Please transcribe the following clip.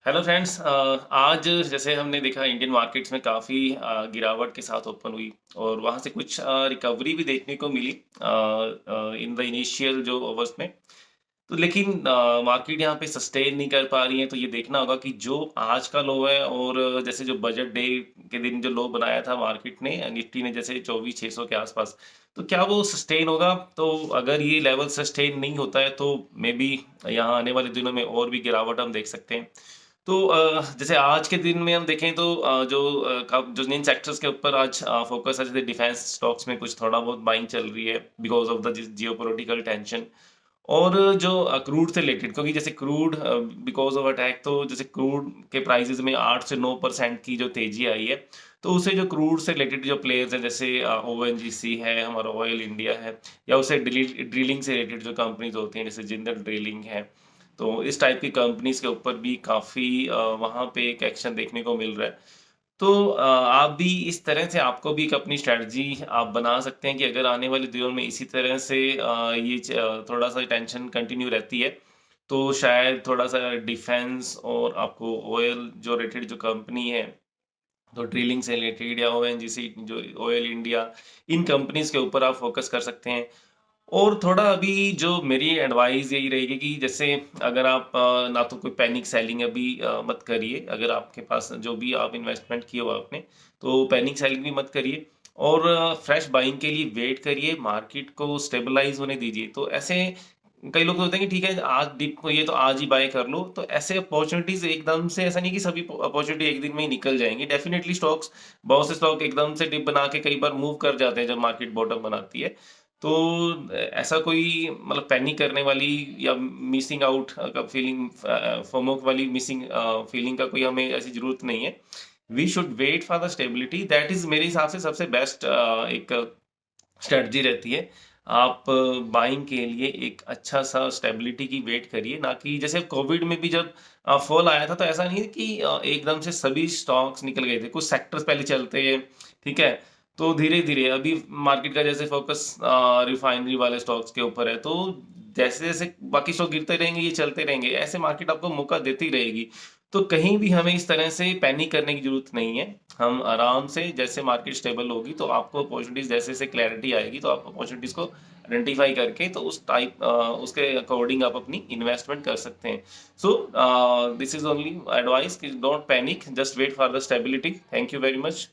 Hello friends, आज जैसे हमने देखा इंडियन मार्केट्स में काफ़ी गिरावट के साथ ओपन हुई और वहाँ से कुछ रिकवरी भी देखने को मिली इन द इनिशियल जो अवर्स में। तो लेकिन मार्केट यहाँ पे सस्टेन नहीं कर पा रही है, तो ये देखना होगा कि जो आज का लो है और जैसे जो बजट डे के दिन जो लो बनाया था मार्केट ने, निफ्टी ने जैसे 24,600 के आसपास, तो क्या वो सस्टेन होगा? तो अगर ये लेवल सस्टेन नहीं होता है तो मे बी यहाँ आने वाले दिनों में और भी गिरावट हम देख सकते हैं। तो जैसे आज के दिन में हम देखें तो जो जिन सेक्टर्स के ऊपर आज फ़ोकस है, जैसे डिफेंस स्टॉक्स में कुछ थोड़ा बहुत बाइंग चल रही है because of the geopolitical tension. और जो क्रूड से रिलेटेड, क्योंकि जैसे क्रूड बिकॉज़ ऑफ अटैक, तो जैसे क्रूड के प्राइसेज़ में 8 से 9% की जो तेज़ी आई है, तो उससे जो क्रूड से रिलेटेड जो प्लेयर्स हैं, जैसे ओएनजीसी है, हमारा ऑयल इंडिया है, या उससे ड्रिलिंग से रिलेटेड जो कंपनीज़ होती हैं, जैसे जिंदल ड्रिलिंग है, तो इस टाइप की कंपनीज़ के ऊपर भी काफ़ी वहाँ पे एक एक्शन देखने को मिल रहा है। तो आप भी इस तरह से, आपको भी एक अपनी स्ट्रैटेजी आप बना सकते हैं कि अगर आने वाले दिनों में इसी तरह से थोड़ा-सा टेंशन कंटिन्यू रहती है, तो शायद थोड़ा-सा डिफेंस और आपको ऑयल जो रिलेटेड जो कंपनी है, तो ड्रिलिंग से रिलेटेड या ओएनजीसी जो ऑयल इंडिया, इन कंपनीज़ के ऊपर आप फ़ोकस कर सकते हैं। और थोड़ा अभी जो मेरी एडवाइस यही रहेगी कि जैसे अगर आप ना तो कोई पैनिक सेलिंग अभी मत करिए। अगर आपके पास जो भी आप इन्वेस्टमेंट किए हो आपने, तो पैनिक सेलिंग भी मत करिए और फ्रेश बाइंग के लिए वेट करिए, मार्केट को स्टेबलाइज़ होने दीजिए। तो ऐसे कई लोग सोचते हैं कि ठीक है, आज डिप हुई है तो आज ही बाय कर लो। तो ऐसे अपॉर्च्युनिटीज़ एकदम से, ऐसा नहीं कि सभी अपॉर्च्युनिटी एक दिन में ही निकल जाएँगी। डेफिनिटली स्टॉक्स, बहुत से स्टॉक एकदम से डिप बना के कई बार मूव कर जाते हैं जब मार्केट बॉटम बनाती है। तो ऐसा कोई मतलब पैनिक करने वाली या मिसिंग आउट का फीलिंग, फोमो वाली मिसिंग फीलिंग का कोई हमें ऐसी ज़रूरत नहीं है। We should wait for the stability, that is मेरे हिसाब से सबसे बेस्ट एक स्ट्रैटेजी रहती है। आप बाइंग के लिए एक अच्छा-सा स्टेबिलिटी की वेट करिए, ना कि जैसे कोविड में भी जब फॉल आया था, तो ऐसा नहीं है कि एकदम से सभी स्टॉक्स निकल गए थे। कुछ सेक्टर्स पहले चलते हैं, ठीक है? तो धीरे-धीरे अभी मार्केट का जैसे फ़ोकस रिफाइनरी वाले स्टॉक्स के ऊपर है, तो जैसे-जैसे बाकी स्टॉक गिरते रहेंगे, ये चलते रहेंगे, ऐसे मार्केट आपको मौका देती रहेगी। तो कहीं भी हमें इस तरह से पैनिक करने की ज़रूरत नहीं है। हम आराम से, जैसे मार्केट स्टेबल होगी तो आपको अपॉर्च्युनिटीज़ जैसे-जैसे क्लैरिटी आएगी, तो आप अपॉर्च्युनिटीज़ को आइडेंटिफ़ाई करके, तो उसके अकॉर्डिंग आप अपनी इन्वेस्टमेंट कर सकते हैं। So this is only advice कि don't panic, just wait for the stability. Thank you very much.